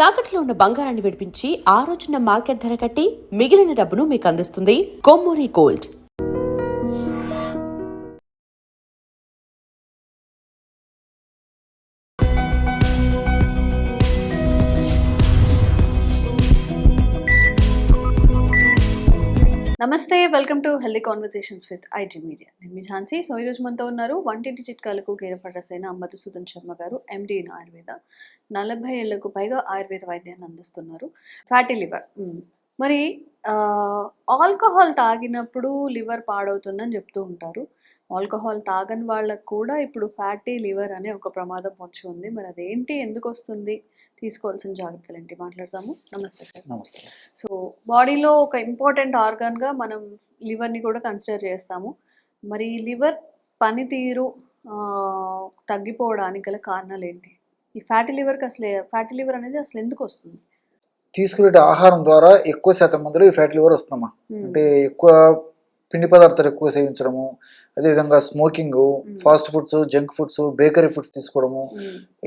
తాకట్లో ఉన్న బంగారాన్ని విడిపించి ఆ రోజున మార్కెట్ ధర కట్టి మిగిలిన డబ్బును మీకు అందిస్తుంది కొమ్మూరి గోల్డ్. నమస్తే, welcome to healthy conversations with IT media. నేను మీ ఝాన్సీ. సో ఈరోజు మనతో ఉన్నారు వంటింటి చిట్కాలకు కీరపడ్రసైన మధుసూదన్ శర్మ గారు, ఎండి ఇన్ ఆయుర్వేద. 40 ఏళ్లకు పైగా ఆయుర్వేద వైద్యాన్ని అందిస్తున్నారు. ఫ్యాటీ లివర్, మరి ఆల్కహాల్ తాగినప్పుడు లివర్ పాడవుతుందని చెప్తూ ఉంటారు. ఆల్కహాల్ తాగని వాళ్ళకు కూడా ఇప్పుడు ఫ్యాటీ లివర్ అనే ఒక ప్రమాదం వచ్చి ఉంది. మరి అదేంటి, ఎందుకు వస్తుంది, తీసుకోవాల్సిన జాగ్రత్తలు ఏంటి మాట్లాడతాము. నమస్తే సార్. నమస్తే. సో బాడీలో ఒక ఇంపార్టెంట్ ఆర్గాన్గా మనం లివర్ని కూడా కన్సిడర్ చేస్తాము. మరి లివర్ పనితీరు తగ్గిపోవడానికి గల కారణాలు ఏంటి? ఈ ఫ్యాటీ లివర్ అనేది అసలు ఎందుకు వస్తుంది? తీసుకునే ఆహారం ద్వారా ఎక్కువ శాతం మందిలో ఈ ఫ్యాటీ లివర్ వస్తుందమ్మా. అంటే ఎక్కువ పిండి పదార్థాలు ఎక్కువ సేవించడము, అదేవిధంగా smoking, fast foods, junk foods, bakery foods తీసుకోవడము,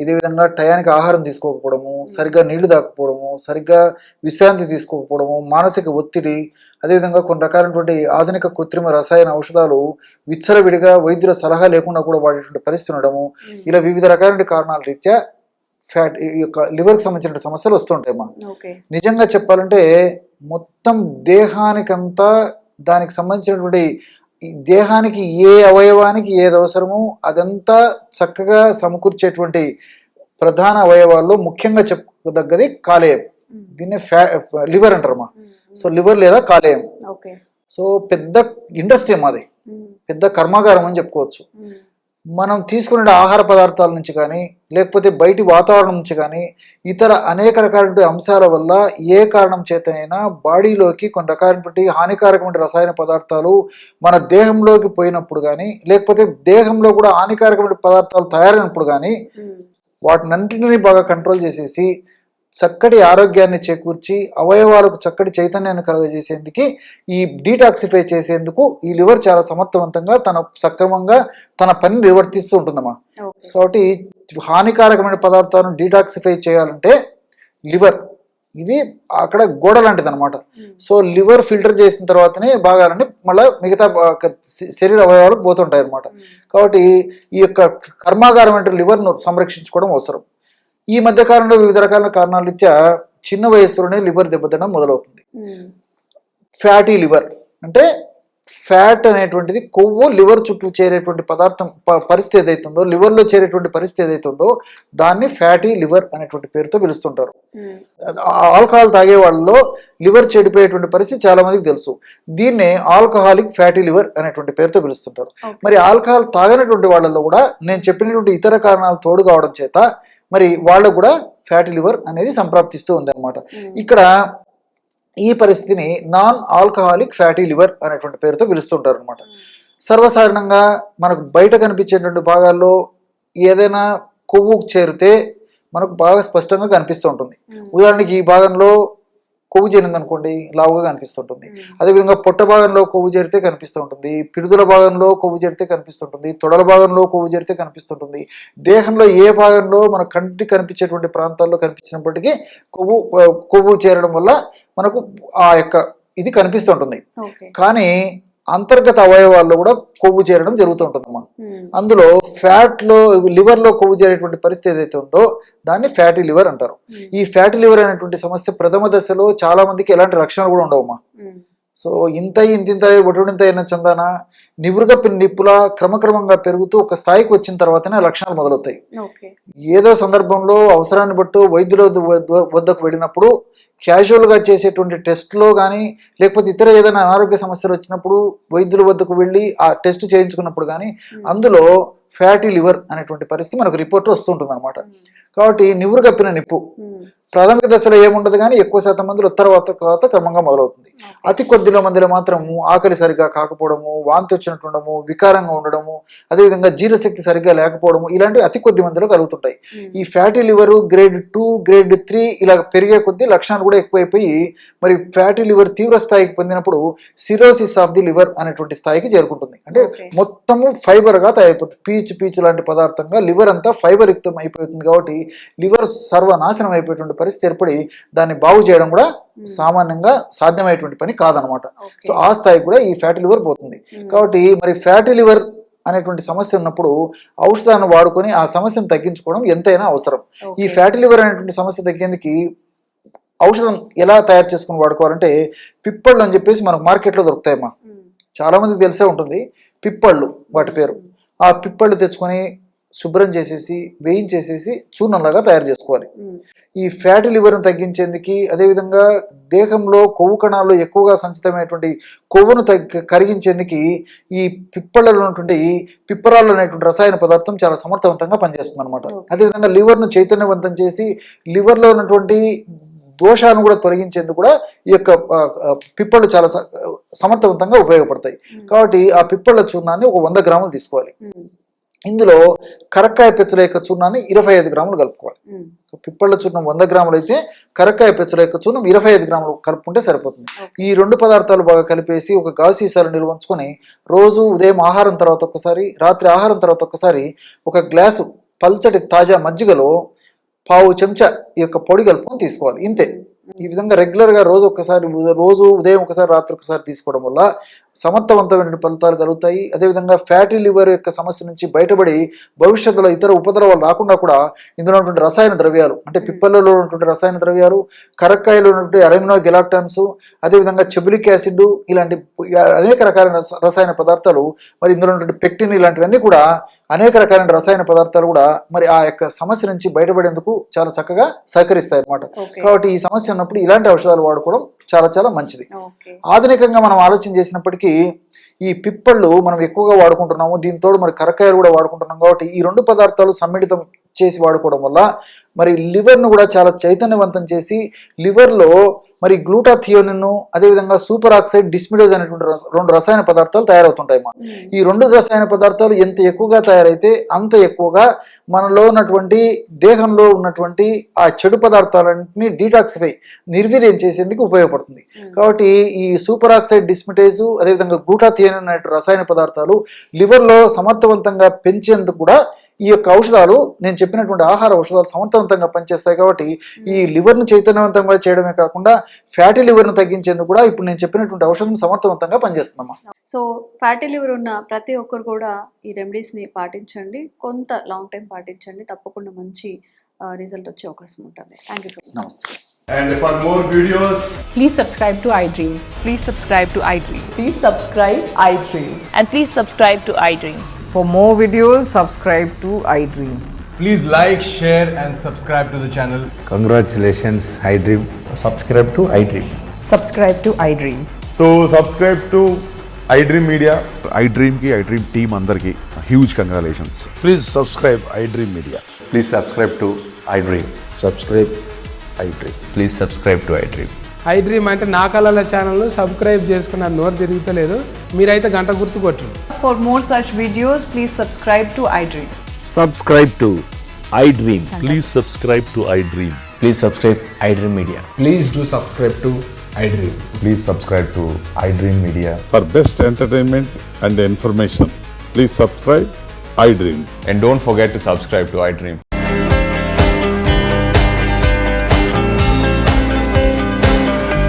ఇదే విధంగా టయానికి ఆహారం తీసుకోకపోవడము, సరిగ్గా నీళ్లు తాకపోవడము, సరిగ్గా విశ్రాంతి తీసుకోకపోవడము, మానసిక ఒత్తిడి, అదేవిధంగా కొన్ని రకాలైనటువంటి ఆధునిక కృత్రిమ రసాయన ఔషధాలు విచ్చలవిడిగా వైద్యుల సలహా లేకుండా కూడా వాడేటువంటి పరిస్థితి ఉండడము, ఇలా వివిధ రకాలైన కారణాల రీత్యా ఫ్యాట్ ఈ యొక్క లివర్కి సంబంధించిన సమస్యలు వస్తుంటాయమ్మా. నిజంగా చెప్పాలంటే మొత్తం దేహానికంతా దానికి సంబంధించినటువంటి దేహానికి ఏ అవయవానికి ఏది అవసరమో అదంతా చక్కగా సమకూర్చేటువంటి ప్రధాన అవయవాల్లో ముఖ్యంగా చెప్పుకోదగ్గది కాలేయం. దీన్నే లివర్ అంటారమ్మా. సో లివర్ లేదా కాలేయం. సో పెద్ద ఇండస్ట్రీ మాది, పెద్ద కర్మాగారం అని చెప్పుకోవచ్చు. మనం తీసుకునే ఆహార పదార్థాల నుంచి కానీ, లేకపోతే బయటి వాతావరణం నుంచి కానీ, ఇతర అనేక రకాల అంశాల వల్ల ఏ కారణం చేతనైనా బాడీలోకి కొన్ని రకాలైనటువంటి హానికారకమైన రసాయన పదార్థాలు మన దేహంలోకి పోయినప్పుడు కానీ, లేకపోతే దేహంలో కూడా హానికారకమైన పదార్థాలు తయారైనప్పుడు కానీ వాటినన్నింటినీ బాగా కంట్రోల్ చేసేసి చక్కటి ఆరోగ్యాన్ని చేకూర్చి అవయవాలకు చక్కటి చైతన్యాన్ని కలుగజేసేందుకు, ఈ డీటాక్సిఫై చేసేందుకు ఈ లివర్ చాలా సమర్థవంతంగా సక్రమంగా తన పని నిర్వర్తిస్తూ ఉంటుందమ్మా. కాబట్టి హానికారకమైన పదార్థాలను డీటాక్సిఫై చేయాలంటే లివర్ ఇది అక్కడ గోడ లాంటిది అనమాట. సో లివర్ ఫిల్టర్ చేసిన తర్వాతనే భాగాలన్నీ మళ్ళీ మిగతా శరీర అవయవాలకు పోతుంటాయి అనమాట. కాబట్టి ఈ యొక్క కర్మాగారం అంటే లివర్ను సంరక్షించుకోవడం అవసరం. ఈ మధ్య కాలంలో వివిధ రకాల కారణాల రీత్యా చిన్న వయసులోనే లివర్ దెబ్బతినడం మొదలవుతుంది. ఫ్యాటీ లివర్ అంటే ఫ్యాట్ అనేటువంటిది కొవ్వు లివర్ చుట్టూ చేరేటువంటి పదార్థం పరిస్థితి ఏదైతుందో, లివర్లో చేరేటువంటి పరిస్థితి ఏదైతుందో దాన్ని ఫ్యాటీ లివర్ అనేటువంటి పేరుతో పిలుస్తుంటారు. ఆల్కహాల్ తాగే వాళ్ళలో లివర్ చెడిపోయేటువంటి పరిస్థితి చాలా మందికి తెలుసు. దీన్నే ఆల్కహాలిక్ ఫ్యాటీ లివర్ అనేటువంటి పేరుతో పిలుస్తుంటారు. మరి ఆల్కహాల్ తాగనటువంటి వాళ్ళలో కూడా నేను చెప్పినటువంటి ఇతర కారణాలు తోడు కావడం చేత మరి వాళ్ళకు కూడా ఫ్యాటీ లివర్ అనేది సంప్రాప్తిస్తూ ఉంది అనమాట. ఇక్కడ ఈ పరిస్థితిని నాన్ ఆల్కహాలిక్ ఫ్యాటీ లివర్ అనేటువంటి పేరుతో పిలుస్తుంటారు అనమాట. సర్వసాధారణంగా మనకు బయట కనిపించేటువంటి భాగాల్లో ఏదైనా కొవ్వు చేరితే మనకు బాగా స్పష్టంగా కనిపిస్తూ ఉంటుంది. ఉదాహరణకి ఈ భాగంలో కొవ్వు చేరింది అనుకోండి, లావుగా కనిపిస్తుంటుంది. అదేవిధంగా పొట్ట భాగంలో కొవ్వు చేరితే కనిపిస్తూ ఉంటుంది, పిడుదల భాగంలో కొవ్వు చేరితే కనిపిస్తుంటుంది, తొడల భాగంలో కొవ్వు చేరితే కనిపిస్తుంటుంది. దేహంలో ఏ భాగంలో మన కంటికి కనిపించేటువంటి ప్రాంతాల్లో కనిపించినప్పటికీ కొవ్వు చేరడం వల్ల మనకు ఆ యొక్క ఇది కనిపిస్తుంటుంది. కానీ అంతర్గత అవయవాల్లో కూడా కొవ్వు చేరడం జరుగుతూ ఉంటుందమ్మా. అందులో లివర్ లో కొవ్వు చేరేటువంటి పరిస్థితి ఏదైతే ఉందో దాన్ని ఫ్యాటీ లివర్ అంటారు. ఈ ఫ్యాటీ లివర్ అనేటువంటి సమస్య ప్రథమ దశలో చాలా మందికి ఎలాంటి లక్షణాలు కూడా ఉండవమ్మా. సో ఇంత ఒటుండింత అయిన చందాన నివురుగప్పిన నిప్పులా క్రమక్రమంగా పెరుగుతూ ఒక స్థాయికి వచ్చిన తర్వాతనే లక్షణాలు మొదలవుతాయి. ఏదో సందర్భంలో అవసరాన్ని బట్టి వైద్యుల వద్దకు వెళ్ళినప్పుడు క్యాజువల్ గా చేసేటువంటి టెస్ట్ లో కానీ, లేకపోతే ఇతర ఏదైనా అనారోగ్య సమస్యలు వచ్చినప్పుడు వైద్యుల వద్దకు వెళ్ళి ఆ టెస్ట్ చేయించుకున్నప్పుడు కానీ అందులో ఫ్యాటీ లివర్ అనేటువంటి పరిస్థితి మనకు రిపోర్ట్ వస్తుంటుంది అనమాట. కాబట్టి నివురుగప్పిన నిప్పు ప్రాథమిక దశలో ఏముండదు కానీ ఎక్కువ శాతం మందిలో తర్వాత క్రమంగా మొదలవుతుంది. అతి కొద్దిలో మందిలో మాత్రం ఆకలి సరిగ్గా కాకపోవడము, వాంతి వచ్చినట్టుండము, వికారంగా ఉండడము, అదేవిధంగా జీర్ణశక్తి సరిగ్గా లేకపోవడము, ఇలాంటివి అతి కొద్ది మందిలో కలుగుతుంటాయి. ఈ ఫ్యాటీ లివర్ గ్రేడ్ 2, గ్రేడ్ 3 ఇలా పెరిగే కొద్దీ లక్షణాలు కూడా ఎక్కువైపోయి మరి ఫ్యాటీ లివర్ తీవ్ర స్థాయికి పొందినప్పుడు సిరోసిస్ ఆఫ్ ది లివర్ అనేటువంటి స్థాయికి చేరుకుంటుంది. అంటే మొత్తము ఫైబర్ గా తయారైపోతుంది. పీచు లాంటి పదార్థంగా లివర్ అంతా ఫైబర్ యుక్తం అయిపోతుంది. కాబట్టి లివర్ సర్వనాశనం అయిపోయేటువంటి పరిస్థితి ఏర్పడి దాన్ని బాగు చేయడం కూడా సామాన్యంగా సాధ్యమయ్యేటువంటి పని కాదనమాట. సో ఆ స్థాయికి కూడా ఈ ఫ్యాటీ లివర్ పోతుంది. కాబట్టి మరి ఫ్యాటీ లివర్ అనేటువంటి సమస్య ఉన్నప్పుడు ఔషధాన్ని వాడుకొని ఆ సమస్యను తగ్గించుకోవడం ఎంతైనా అవసరం. ఈ ఫ్యాటీ లివర్ అనేటువంటి సమస్య తగ్గేందుకు ఔషధం ఎలా తయారు చేసుకుని వాడుకోవాలంటే పిప్పళ్ళు అని చెప్పేసి మనకు మార్కెట్లో దొరుకుతాయమ్మా. చాలా మందికి తెలిసే ఉంటుంది పిప్పళ్ళు వాటి పేరు. ఆ పిప్పళ్ళు తెచ్చుకొని శుభ్రం చేసేసి వేయించేసేసి చూర్ణంలాగా తయారు చేసుకోవాలి. ఈ ఫ్యాటీ లివర్ను తగ్గించేందుకు, అదేవిధంగా దేహంలో కొవ్వు కణాల్లో ఎక్కువగా సంచితమైనటువంటి కొవ్వును కరిగించేందుకు ఈ పిప్పళ్ళలో ఉన్నటువంటి పిప్పరాళ్ళు అనేటువంటి రసాయన పదార్థం చాలా సమర్థవంతంగా పనిచేస్తుంది అనమాట. అదేవిధంగా లివర్ను చైతన్యవంతం చేసి లివర్లో ఉన్నటువంటి దోషాన్ని కూడా తొలగించేందుకు కూడా ఈ యొక్క పిప్పళ్ళు చాలా సమర్థవంతంగా ఉపయోగపడతాయి. కాబట్టి ఆ పిప్పళ్ళ చూర్ణాన్ని ఒక 100 గ్రాములు తీసుకోవాలి. ఇందులో కరక్కాయ పెచ్చుల యొక్క చూర్ణాన్ని 25 గ్రాములు కలుపుకోవాలి. పిప్పళ్ళ చూర్ణం 100 గ్రాములు అయితే కరక్కాయ పెచ్చుల యొక్క చూర్ణం 25 గ్రాములు కలుపుకుంటే సరిపోతుంది. ఈ 2 పదార్థాలు బాగా కలిపేసి ఒక గాజు సీసాలో నిల్వ ఉంచుకొని రోజు ఉదయం ఆహారం తర్వాత ఒక్కసారి, రాత్రి ఆహారం తర్వాత ఒక్కసారి ఒక గ్లాసు పల్చటి తాజా మజ్జిగలో 1/2 చెంచా ఈ యొక్క పొడి కలుపుకొని తీసుకోవాలి. ఇంతే. ఈ విధంగా రెగ్యులర్గా రోజు ఉదయం ఒకసారి రాత్రి ఒకసారి తీసుకోవడం వల్ల సమర్థవంతమైన ఫలితాలు కలుగుతాయి. అదేవిధంగా ఫ్యాటీ లివర్ యొక్క సమస్య నుంచి బయటపడి భవిష్యత్తులో ఇతర ఉపద్రవాలు రాకుండా కూడా ఇందులో ఉన్నటువంటి రసాయన ద్రవ్యాలు, అంటే పిప్పలలో ఉన్నటువంటి రసాయన ద్రవ్యాలు, కరక్కాయలో ఉన్నటువంటి అరైమినో గెలాక్టాన్స్, అదేవిధంగా చెబులిక్ యాసిడ్, ఇలాంటి అనేక రకాలైన రసాయన పదార్థాలు, మరి ఇందులో ఉన్నటువంటి పెక్టిన్, ఇలాంటివన్నీ కూడా అనేక రకాలైన రసాయన పదార్థాలు కూడా మరి ఆ యొక్క సమస్య నుంచి బయటపడేందుకు చాలా చక్కగా సహకరిస్తాయి అన్నమాట. కాబట్టి ఈ సమస్య ఉన్నప్పుడు ఇలాంటి ఔషధాలు వాడుకోవడం చాలా చాలా మంచిది. ఆధునికంగా మనం ఆలోచన చేసినప్పటికీ ఈ పిప్పళ్ళు మనం ఎక్కువగా వాడుకుంటున్నాము, దీంతో మరి కరక్కాయలు కూడా వాడుకుంటున్నాం. కాబట్టి ఈ 2 పదార్థాలు సమ్మిళితం చేసి వాడుకోవడం వల్ల మరి లివర్ను కూడా చాలా చైతన్యవంతం చేసి లివర్లో మరి గ్లూటాథియోనిన్, అదేవిధంగా సూపర్ ఆక్సైడ్ డిస్మిడోజ్ అనేటువంటి 2 రసాయన పదార్థాలు తయారవుతుంటాయి. ఈ 2 రసాయన పదార్థాలు ఎంత ఎక్కువగా తయారైతే అంత ఎక్కువగా మనలో ఉన్నటువంటి దేహంలో ఉన్నటువంటి ఆ చెడు పదార్థాలన్నింటినీ డీటాక్సిఫై, నిర్వీర్యం చేసేందుకు ఉపయోగపడుతుంది. కాబట్టి ఈ సూపర్ ఆక్సైడ్ డిస్మిడేజ్, అదేవిధంగా గ్లూటాథియోనిన్ అనే రసాయన పదార్థాలు లివర్లో సమర్థవంతంగా పెంచేందుకు కూడా ఈ యొక్క ఔషధాలు, నేను చెప్పినటువంటి ఆహార ఔషధాలు సమర్థవంతంగా పనిచేస్తాయి. కాబట్టి ఈ లివర్ను చైతన్యవంతంగా చేయడమే కాకుండా ఫ్యాటీ లివర్ను తగ్గించేందుకు కూడా ఇప్పుడు నేను చెప్పినటువంటి ఔషధం సమర్థవంతంగా పనిచేస్తుందమ్మా. సో ఫ్యాటీ లివర్ ఉన్న ప్రతి ఒక్కరు కూడా ఈ రెమెడీస్ని పాటించండి, కొంత లాంగ్ టైం పాటించండి, తప్పకుండా మంచి రిజల్ట్ వచ్చే అవకాశం ఉంటుంది. Thank you so much. నమస్తే. And for more videos, Please subscribe to iDream. Please subscribe to iDream. Please subscribe iDream. And please subscribe to iDream. For more videos, subscribe to iDream. please like, share and subscribe to the channel. Congratulations, iDream. Subscribe to iDream. Subscribe to iDream. So subscribe to iDream Media. iDream ki iDream team andarki huge congratulations. Please subscribe iDream Media. Please subscribe to iDream. Subscribe iDream. Please subscribe to iDream. iDream అంటే నా కళల ఛానల్ను subscribe చేసుకున్న నోరు తిరుగుతలేదు, మీరైతే గంట గుర్తు కొట్టండి. For more such videos, please subscribe to iDream. Subscribe to iDream. Please subscribe to iDream. Please subscribe iDream Media. Please do subscribe to iDream. Please subscribe to iDream Media. For best entertainment and information, please subscribe iDream. And don't forget to subscribe to iDream.